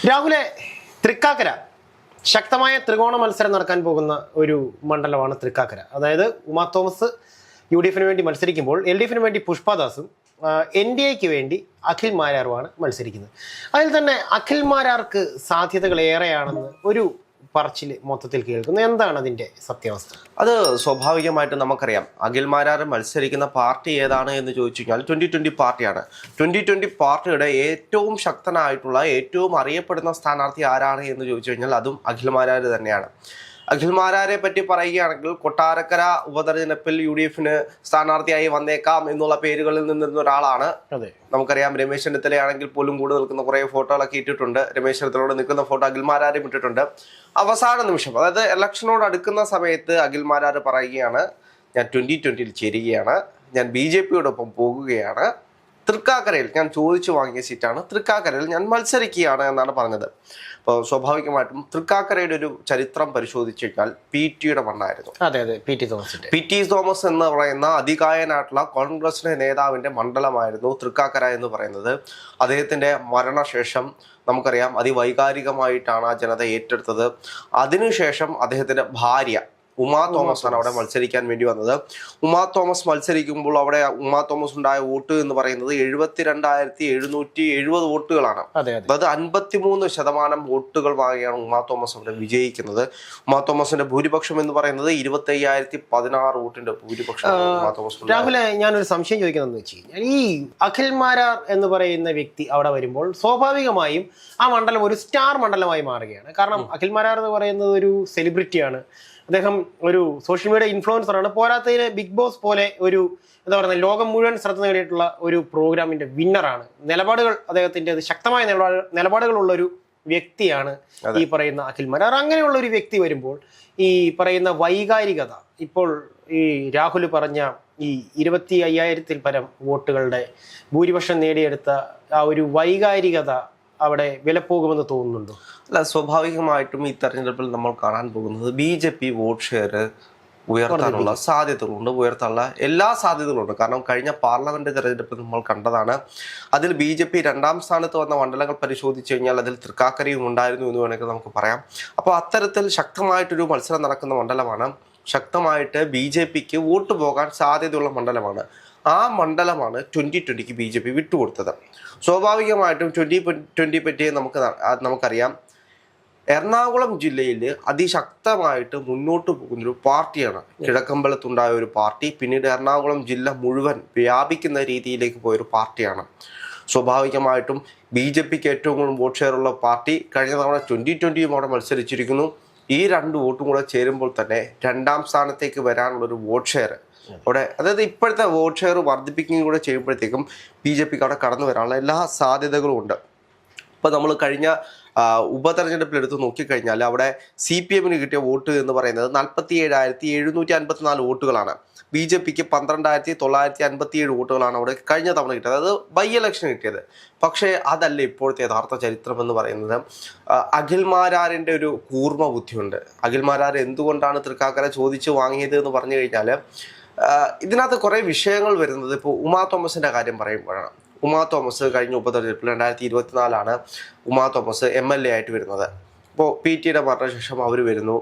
രാഹുലെ, തൃക്കാക്കര ശക്തമായ ത്രികോണ മത്സരം നടക്കാൻ പോകുന്ന ഒരു മണ്ഡലമാണ് തൃക്കാക്കര. അതായത് ഉമാ തോമസ് UDF വേണ്ടി മത്സരിക്കുമ്പോൾ LDF വേണ്ടി പുഷ്പദാസും NDAക്ക് വേണ്ടി അഖിൽ മാരാറുമാണ് മത്സരിക്കുന്നത്. അതിൽ തന്നെ അഖിൽ മാരാർക്ക് സാധ്യതകൾ ഏറെയാണെന്ന് ഒരു പറച്ചിൽ മൊത്തത്തിൽ കേൾക്കുന്നു. എന്താണ് അതിന്റെ സത്യാവസ്ഥ? അത് സ്വാഭാവികമായിട്ട് നമുക്കറിയാം. അഖിൽ മാരാർ മത്സരിക്കുന്ന പാർട്ടി ഏതാണ് എന്ന് ചോദിച്ചു കഴിഞ്ഞാൽ 2020 പാർട്ടിയാണ്. 2020 പാർട്ടിയുടെ ഏറ്റവും ശക്തനായിട്ടുള്ള ഏറ്റവും അറിയപ്പെടുന്ന സ്ഥാനാർത്ഥി ആരാണ് എന്ന് ചോദിച്ചു കഴിഞ്ഞാൽ അതും അഖിൽ മാരാർ തന്നെയാണ്. അഖിൽ മാരാരെ പറ്റി പറയുകയാണെങ്കിൽ കൊട്ടാരക്കര ഉപതെരഞ്ഞെടുപ്പിൽ UDF സ്ഥാനാർത്ഥിയായി വന്നേക്കാം എന്നുള്ള പേരുകളിൽ നിന്നിരുന്ന ഒരാളാണ്. നമുക്കറിയാം, രമേശ് ചെന്നിത്തലയാണെങ്കിൽ പോലും കൂടെ നിൽക്കുന്ന കുറെ ഫോട്ടോകളൊക്കെ ഇട്ടിട്ടുണ്ട്. രമേശ് ചെന്നിത്തലയോട് നിൽക്കുന്ന ഫോട്ടോ അഖിൽ മാരാരും ഇട്ടിട്ടുണ്ട്. അവസാന നിമിഷം, അതായത് ഇലക്ഷനോട് അടുക്കുന്ന സമയത്ത് അഖിൽ മാരാർ പറയുകയാണ്, ഞാൻ 2020 ചേരുകയാണ്, ഞാൻ BJPയോടൊപ്പം പോകുകയാണ്, തൃക്കാക്കരയിൽ ഞാൻ ചോദിച്ചു വാങ്ങിയ സീറ്റാണ്, തൃക്കാക്കരയിൽ ഞാൻ മത്സരിക്കുകയാണ് എന്നാണ് പറഞ്ഞത്. അപ്പോൾ സ്വാഭാവികമായിട്ടും തൃക്കാക്കരയുടെ ഒരു ചരിത്രം പരിശോധിച്ചു കഴിഞ്ഞാൽ PT മണ്ണായിരുന്നു. PT തോമസ് എന്ന് പറയുന്ന അതികായനായിട്ടുള്ള കോൺഗ്രസിന്റെ നേതാവിന്റെ മണ്ഡലമായിരുന്നു തൃക്കാക്കര എന്ന് പറയുന്നത്. അദ്ദേഹത്തിന്റെ മരണശേഷം നമുക്കറിയാം അതിവൈകാരികമായിട്ടാണ് ആ ജനത ഏറ്റെടുത്തത്. അതിനുശേഷം അദ്ദേഹത്തിന്റെ ഭാര്യ ഉമാ തോമസ് ആണ് അവിടെ മത്സരിക്കാൻ വേണ്ടി വന്നത്. ഉമാ തോമസ് മത്സരിക്കുമ്പോൾ അവിടെ ഉമാ തോമസ് ഉണ്ടായ വോട്ട് എന്ന് പറയുന്നത് 72,770 വോട്ടുകളാണ്. അതായത് 53% വോട്ടുകൾ വാങ്ങിയാണ് ഉമാ തോമസ് അവിടെ വിജയിക്കുന്നത്. ഉമാ തോമസിന്റെ ഭൂരിപക്ഷം എന്ന് പറയുന്നത് 25,016 വോട്ടിന്റെ ഭൂരിപക്ഷം ഉമാ തോമസ്. രാഹുലെ, ഞാനൊരു സംശയം ചോദിക്കുന്നതെന്ന് വെച്ച് കഴിഞ്ഞാൽ, ഈ അഖിൽ മാരാർ എന്ന് പറയുന്ന വ്യക്തി അവിടെ വരുമ്പോൾ സ്വാഭാവികമായും ആ മണ്ഡലം ഒരു സ്റ്റാർ മണ്ഡലമായി മാറുകയാണ്. കാരണം അഖിൽ മാരാർ എന്ന് പറയുന്നത് ഒരു സെലിബ്രിറ്റിയാണ്. അദ്ദേഹം ഒരു സോഷ്യൽ മീഡിയ ഇൻഫ്ലുവൻസറാണ്. പോരാത്തതിന് ബിഗ് ബോസ് പോലെ ഒരു എന്താ പറയുക, ലോകം മുഴുവൻ ശ്രദ്ധ നേടിയിട്ടുള്ള ഒരു പ്രോഗ്രാമിന്റെ വിന്നറാണ്. നിലപാടുകൾ അദ്ദേഹത്തിന്റെ ശക്തമായ നിലപാടുകളുള്ള ഒരു വ്യക്തിയാണ് ഈ പറയുന്ന അഖിൽ മാരാർ. അങ്ങനെയുള്ള ഒരു വ്യക്തി വരുമ്പോൾ ഈ പറയുന്ന വൈകാരികത, ഇപ്പോൾ ഈ രാഹുൽ പറഞ്ഞ ഈ 25,000-ൽ പരം വോട്ടുകളുടെ ഭൂരിപക്ഷം നേടിയെടുത്ത ആ ഒരു വൈകാരികത അവിടെ വിലപ്പോകുമെന്ന് തോന്നുന്നുണ്ടോ? അല്ല, സ്വാഭാവികമായിട്ടും ഈ തെരഞ്ഞെടുപ്പിൽ നമ്മൾ കാണാൻ പോകുന്നത് BJP വോട്ട് ഷെയർ ഉയർത്താനുള്ള സാധ്യതകളുണ്ട്, ഉയർത്താനുള്ള എല്ലാ സാധ്യതകളുണ്ട്. കാരണം കഴിഞ്ഞ പാർലമെന്റ് തെരഞ്ഞെടുപ്പ് നമ്മൾ കണ്ടതാണ്. അതിൽ BJP 2ാം സ്ഥാനത്ത് വന്ന മണ്ഡലങ്ങൾ പരിശോധിച്ചു കഴിഞ്ഞാൽ അതിൽ തൃക്കാക്കരയും ഉണ്ടായിരുന്നു എന്ന് വേണമെങ്കിൽ നമുക്ക് പറയാം. അപ്പോൾ അത്തരത്തിൽ ശക്തമായിട്ടൊരു മത്സരം നടക്കുന്ന മണ്ഡലമാണ്. ശക്തമായിട്ട് BJPക്ക് വോട്ട് പോകാൻ സാധ്യതയുള്ള മണ്ഡലമാണ്. ആ മണ്ഡലമാണ് 2020 BJP വിട്ടുകൊടുത്തത്. സ്വാഭാവികമായിട്ടും 2020 പറ്റി നമുക്കറിയാം. എറണാകുളം ജില്ലയിൽ അതിശക്തമായിട്ട് മുന്നോട്ട് പോകുന്നൊരു പാർട്ടിയാണ്. കിഴക്കമ്പലത്തുണ്ടായ ഒരു പാർട്ടി പിന്നീട് എറണാകുളം ജില്ല മുഴുവൻ വ്യാപിക്കുന്ന രീതിയിലേക്ക് പോയൊരു പാർട്ടിയാണ്. സ്വാഭാവികമായിട്ടും BJPക്ക് ഏറ്റവും കൂടുതൽ വോട്ട് ഷെയർ ഉള്ള പാർട്ടി കഴിഞ്ഞ തവണ 2020 അവിടെ മത്സരിച്ചിരിക്കുന്നു. ഈ 2 വോട്ടും കൂടെ ചേരുമ്പോൾ തന്നെ 2ാം സ്ഥാനത്തേക്ക് വരാനുള്ളൊരു വോട്ട് ഷെയർ അവിടെ, അതായത് ഇപ്പോഴത്തെ വോട്ട് ഷെയർ വർദ്ധിപ്പിക്കുകയും കൂടെ ചെയ്യുമ്പോഴത്തേക്കും BJPക്ക് അവിടെ കടന്നു വരാനുള്ള എല്ലാ സാധ്യതകളും ഉണ്ട്. ഇപ്പോൾ നമ്മൾ കഴിഞ്ഞ ഉപതെരഞ്ഞെടുപ്പിൽ എടുത്ത് നോക്കിക്കഴിഞ്ഞാൽ അവിടെ CPM കിട്ടിയ വോട്ട് എന്ന് പറയുന്നത് 47,754 വോട്ടുകളാണ്. BJPക്ക് 12,957 വോട്ടുകളാണ് അവിടെ കഴിഞ്ഞ തവണ കിട്ടിയത്, അതായത് ബൈ ഇലക്ഷൻ കിട്ടിയത്. പക്ഷേ അതല്ല ഇപ്പോഴത്തെ യഥാർത്ഥ ചരിത്രം എന്ന് പറയുന്നത്. അഖിൽ മാരാറിൻ്റെ ഒരു കൂർമ്മ ബുദ്ധിയുണ്ട്. അഖിൽ മാരാർ എന്തുകൊണ്ടാണ് തൃക്കാക്കര ചോദിച്ചു വാങ്ങിയത് എന്ന് പറഞ്ഞു കഴിഞ്ഞാൽ ഇതിനകത്ത് കുറേ വിഷയങ്ങൾ വരുന്നത്. ഇപ്പോൾ ഉമാ തോമസിൻ്റെ കാര്യം പറയുമ്പോഴാണ്. ഉമാ തോമസ് കഴിഞ്ഞ ഉപതെരഞ്ഞെടുപ്പിൽ 2024 ഉമാ തോമസ് MLA ആയിട്ട് വരുന്നത്. ഇപ്പോൾ PT മരണശേഷം അവർ വരുന്നു.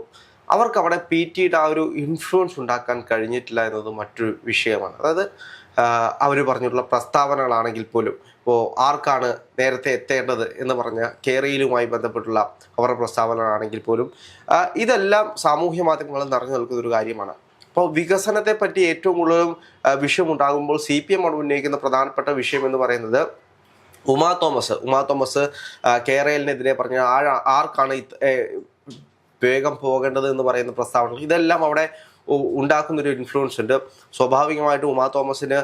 അവർക്ക് അവിടെ PT ആ ഒരു ഇൻഫ്ലുവൻസ് ഉണ്ടാക്കാൻ കഴിഞ്ഞിട്ടില്ല എന്നത് മറ്റൊരു വിഷയമാണ്. അതായത് അവർ പറഞ്ഞിട്ടുള്ള പ്രസ്താവനകളാണെങ്കിൽ പോലും, ഇപ്പോൾ ആർക്കാണ് നേരത്തെ എത്തേണ്ടത് എന്ന് പറഞ്ഞ കേരളയിലുമായി ബന്ധപ്പെട്ടുള്ള അവരുടെ പ്രസ്താവനകളാണെങ്കിൽ പോലും ഇതെല്ലാം സാമൂഹ്യ മാധ്യമങ്ങളിൽ നിറഞ്ഞു നിൽക്കുന്ന ഒരു കാര്യമാണ്. അപ്പോൾ വികസനത്തെ പറ്റി ഏറ്റവും കൂടുതലും വിഷയം ഉണ്ടാകുമ്പോൾ CPM ഉന്നയിക്കുന്ന പ്രധാനപ്പെട്ട വിഷയം എന്ന് പറയുന്നത് ഉമാ തോമസ് കേരളിനെതിരെ പറഞ്ഞ ആർക്കാണ് വേഗം പോകേണ്ടത് എന്ന് പറയുന്ന പ്രസ്താവന, ഇതെല്ലാം അവിടെ ഉണ്ടാക്കുന്നൊരു ഇൻഫ്ലുവൻസ് ഉണ്ട്. സ്വാഭാവികമായിട്ടും ഉമാ തോമസിന്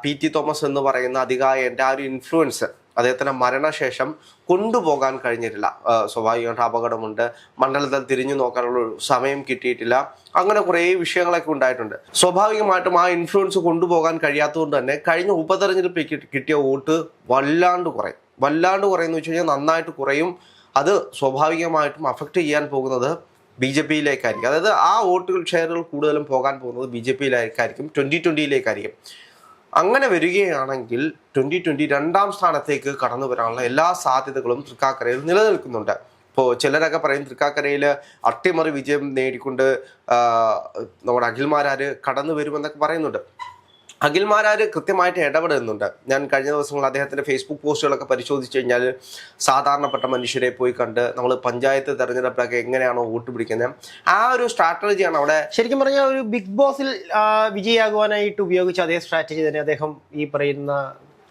PT തോമസ് എന്ന് പറയുന്ന അതികായൻ്റെ ആ ഒരു ഇൻഫ്ലുവൻസ് അദ്ദേഹത്തിൻ്റെ മരണശേഷം കൊണ്ടുപോകാൻ കഴിഞ്ഞിട്ടില്ല. സ്വാഭാവികമായിട്ട് അപകടമുണ്ട്, മണ്ഡലത്തിൽ തിരിഞ്ഞു നോക്കാനുള്ള സമയം കിട്ടിയിട്ടില്ല, അങ്ങനെ കുറേ വിഷയങ്ങളൊക്കെ ഉണ്ടായിട്ടുണ്ട്. സ്വാഭാവികമായിട്ടും ആ ഇൻഫ്ലുവൻസ് കൊണ്ടുപോകാൻ കഴിയാത്തതുകൊണ്ട് തന്നെ കഴിഞ്ഞ ഉപതെരഞ്ഞെടുപ്പിൽ കിട്ടിയ വോട്ട് വല്ലാണ്ട് കുറയുമെന്ന് വെച്ച് കഴിഞ്ഞാൽ നന്നായിട്ട് കുറയും. അത് സ്വാഭാവികമായിട്ടും അഫക്റ്റ് ചെയ്യാൻ പോകുന്നത് BJPയിലേക്കായിരിക്കും. അതായത് ആ വോട്ടുകൾ ഷെയറുകൾ കൂടുതലും പോകാൻ പോകുന്നത് BJPയിലേക്കായിരിക്കും, 2020യിലേക്കായിരിക്കും. അങ്ങനെ വരികയാണെങ്കിൽ 2020 രണ്ടാം സ്ഥാനത്തേക്ക് കടന്നു വരാനുള്ള എല്ലാ സാധ്യതകളും തൃക്കാക്കരയിൽ നിലനിൽക്കുന്നുണ്ട്. ഇപ്പോൾ ചിലരൊക്കെ പറയും തൃക്കാക്കരയിൽ അട്ടിമറി വിജയം നേടിക്കൊണ്ട് നമ്മുടെ അഖിൽമാരാര് കടന്നു വരുമെന്നൊക്കെ പറയുന്നുണ്ട്. അഖിൽമാരാര് കൃത്യമായിട്ട് ഇടപെടുന്നുണ്ട്. ഞാൻ കഴിഞ്ഞ ദിവസങ്ങളിൽ അദ്ദേഹത്തിന്റെ ഫേസ്ബുക്ക് പോസ്റ്റുകളൊക്കെ പരിശോധിച്ച് കഴിഞ്ഞാൽ സാധാരണപ്പെട്ട മനുഷ്യരെ പോയി കണ്ട് നമ്മൾ പഞ്ചായത്ത് തെരഞ്ഞെടുപ്പിലൊക്കെ എങ്ങനെയാണോ വോട്ട് പിടിക്കുന്നത് ആ ഒരു സ്ട്രാറ്റജിയാണ് അവിടെ. ശരിക്കും പറഞ്ഞാൽ ഒരു ബിഗ് ബോസിൽ വിജയിയാകുവാനായിട്ട് ഉപയോഗിച്ച അതേ സ്ട്രാറ്റജി തന്നെ അദ്ദേഹം ഈ പറയുന്ന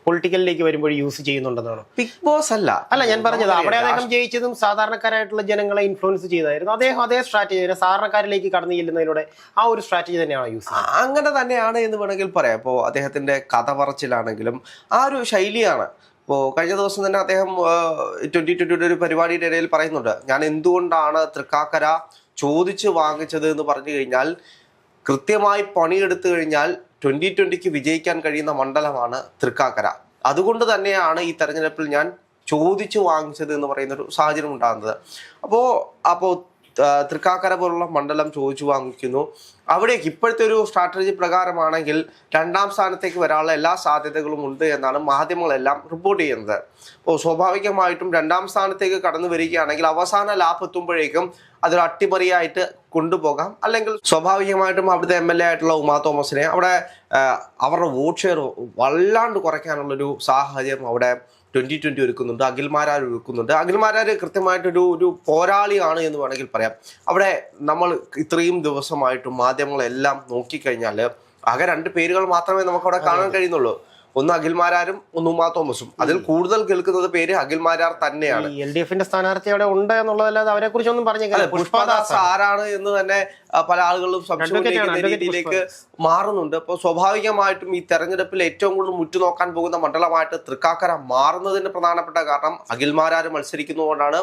പൊളിറ്റിക്കലിലേക്ക് വരുമ്പോൾ യൂസ് ചെയ്യുന്നുണ്ടെന്നാണ്. ബിഗ് ബോസ് അല്ല ഞാൻ പറഞ്ഞത് അവിടെ അദ്ദേഹം ജയിച്ചതും സാധാരണക്കാരായിട്ടുള്ള ജനങ്ങളെ ഇൻഫ്ലുവൻസ് ചെയ്തായിരുന്നു. അദ്ദേഹം അതേ സ്ട്രാറ്റജി സാധാരണക്കാരിലേക്ക് കടന്നു ചെല്ലുന്നതിലൂടെ ആ ഒരു സ്ട്രാറ്റജി തന്നെയാണ് യൂസ് ചെയ്യുന്നത്. അങ്ങനെ തന്നെയാണ് എന്ന് വേണമെങ്കിൽ പറയാം. ഇപ്പോൾ അദ്ദേഹത്തിന്റെ കഥ പറച്ചിലാണെങ്കിലും ആ ഒരു ശൈലിയാണ്. ഇപ്പോൾ കഴിഞ്ഞ ദിവസം തന്നെ അദ്ദേഹം 2020 ഒരു പരിപാടിയുടെ ഇടയിൽ പറയുന്നുണ്ട്, ഞാൻ എന്തുകൊണ്ടാണ് തൃക്കാക്കര ചോദിച്ചു വാങ്ങിച്ചത് എന്ന് പറഞ്ഞു കഴിഞ്ഞാൽ കൃത്യമായി പണിയെടുത്തു കഴിഞ്ഞാൽ 2020 വിജയിക്കാൻ കഴിയുന്ന മണ്ഡലമാണ് തൃക്കാക്കര. അതുകൊണ്ട് തന്നെയാണ് ഈ തെരഞ്ഞെടുപ്പിൽ ഞാൻ ചോദിച്ചു വാങ്ങിച്ചത് എന്ന് പറയുന്ന ഒരു സാഹചര്യം ഉണ്ടാകുന്നത്. അപ്പോൾ തൃക്കാക്കര പോലുള്ള മണ്ഡലം ചോദിച്ചു വാങ്ങിക്കുന്നു. അവിടേക്ക് ഇപ്പോഴത്തെ ഒരു സ്ട്രാറ്റജി പ്രകാരമാണെങ്കിൽ രണ്ടാം സ്ഥാനത്തേക്ക് വരാനുള്ള എല്ലാ സാധ്യതകളും ഉണ്ട് എന്നാണ് മാധ്യമങ്ങളെല്ലാം റിപ്പോർട്ട് ചെയ്യുന്നത്. അപ്പോൾ സ്വാഭാവികമായിട്ടും രണ്ടാം സ്ഥാനത്തേക്ക് കടന്നു വരികയാണെങ്കിൽ അവസാന ലാഭ് എത്തുമ്പോഴേക്കും അതൊരു അട്ടിമറിയായിട്ട് കൊണ്ടുപോകാം. അല്ലെങ്കിൽ സ്വാഭാവികമായിട്ടും അവിടുത്തെ MLA ആയിട്ടുള്ള ഉമാ തോമസിനെ അവിടെ അവരുടെ വോട്ട് ഷെയർ വല്ലാണ്ട് കുറയ്ക്കാനുള്ളൊരു സാഹചര്യം അവിടെ 2020 ഒരുക്കുന്നുണ്ട്. അഖിൽമാരാർ ഒരുക്കുന്നുണ്ട്. അഖിൽമാരാർ കൃത്യമായിട്ടൊരു പോരാളിയാണ് എന്ന് വേണമെങ്കിൽ പറയാം. അവിടെ നമ്മൾ ഇത്രയും ദിവസമായിട്ടും മാധ്യമങ്ങളെല്ലാം നോക്കിക്കഴിഞ്ഞാൽ ആകെ 2 പേരുകൾ മാത്രമേ നമുക്കവിടെ കാണാൻ കഴിയുന്നുള്ളൂ. ഒന്ന് അഖിൽമാരാരും ഒന്ന് ഉമാ തോമസും. അതിൽ കൂടുതൽ കേൾക്കുന്നത് പേര് അഖിൽമാരാർ തന്നെയാണ്. LDF സ്ഥാനാർത്ഥി അവിടെ ഉണ്ട് എന്നുള്ളതല്ലാതെ അവരെ കുറിച്ചൊന്നും പറഞ്ഞില്ല. പുഷ്പദാസ് ആരാണ് എന്ന് തന്നെ പല ആളുകളും സംശയിക്കുന്ന രീതിയിലേക്ക് മാറുന്നുണ്ട്. അപ്പോൾ സ്വാഭാവികമായിട്ടും ഈ തെരഞ്ഞെടുപ്പിൽ ഏറ്റവും കൂടുതൽ മുറ്റുനോക്കാൻ പോകുന്ന മണ്ഡലമായിട്ട് തൃക്കാക്കര മാറുന്നതിന് പ്രധാനപ്പെട്ട കാരണം അഖിൽമാരാർ മത്സരിക്കുന്നതുകൊണ്ടാണ്.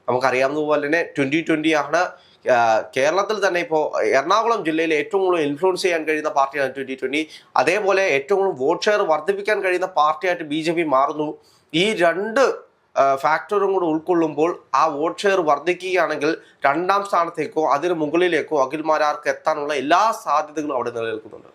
നമുക്കറിയാവുന്നതുപോലെ തന്നെ 2020 ആണ് കേരളത്തിൽ തന്നെ ഇപ്പോൾ എറണാകുളം ജില്ലയിൽ ഏറ്റവും കൂടുതൽ ഇൻഫ്ലുവൻസ് ചെയ്യാൻ കഴിയുന്ന പാർട്ടിയാണ് 2020. അതേപോലെ ഏറ്റവും കൂടുതൽ വോട്ട് ഷെയർ വർദ്ധിപ്പിക്കാൻ കഴിയുന്ന പാർട്ടിയായിട്ട് BJP മാറുന്നു. ഈ 2 ഫാക്ടറും കൂടെ ഉൾക്കൊള്ളുമ്പോൾ ആ വോട്ട് ഷെയർ വർദ്ധിക്കുകയാണെങ്കിൽ രണ്ടാം സ്ഥാനത്തേക്കോ അതിന് മുകളിലേക്കോ അഖിൽമാരാർക്ക് എത്താനുള്ള എല്ലാ സാധ്യതകളും അവിടെ നിലനിൽക്കുന്നുണ്ട്.